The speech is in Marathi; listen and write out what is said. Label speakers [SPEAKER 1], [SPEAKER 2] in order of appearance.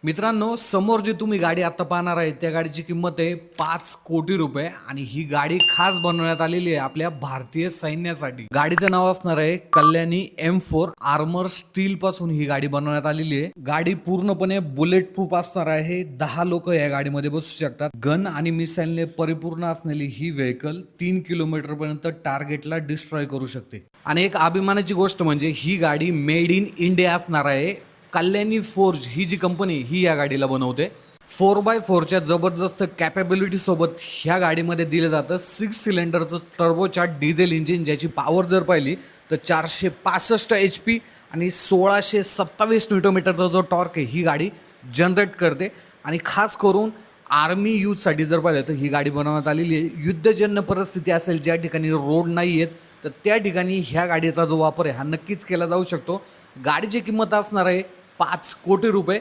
[SPEAKER 1] मित्रांनो, समोर जी तुम्ही गाडी आता पाहणार आहे त्या गाडीची किंमत आहे 5 कोटी रुपये आणि ही गाडी खास बनवण्यात आलेली आहे आपल्या भारतीय सैन्यासाठी। गाडीचं नाव असणार आहे कल्याणी M4 आर्मर स्टील पासून ही गाडी बनवण्यात आलेली आहे। गाडी पूर्णपणे बुलेट प्रूफ असणार आहे। 10 लोक या गाडीमध्ये बसू शकतात। गन आणि मिसाईलने परिपूर्ण असलेली ही व्हेकल 3 किलोमीटर पर्यंत टार्गेटला डिस्ट्रॉय करू शकते। आणि एक अभिमानाची गोष्ट म्हणजे ही गाडी मेड इन इंडिया असणार आहे। कल्याणी फोर्ज ही जी कंपनी ही या गाडीला बनवते। 4x4च्या जबरदस्त कॅपेबिलिटी सोबत ह्या गाडीमध्ये दिलं जातं 6 सिलेंडरचं टर्बोचार्ज डिझेल इंजिन, ज्याची पॉवर जर पाहिली तर 465 HP आणि 1627 न्यूटनमीटरचा जो टॉर्क आहे ही गाडी जनरेट करते। आणि खास करून आर्मी यूजसाठी जर पाहिलं तर ही गाडी बनवण्यात आलेली आहे। युद्धजन्य परिस्थिती असेल, ज्या ठिकाणी रोड नाही आहेत, तर त्या ठिकाणी ह्या गाडीचा जो वापर आहे हा नक्कीच केला जाऊ शकतो। गाडीची किंमत असणार आहे 5 कोटी रुपये।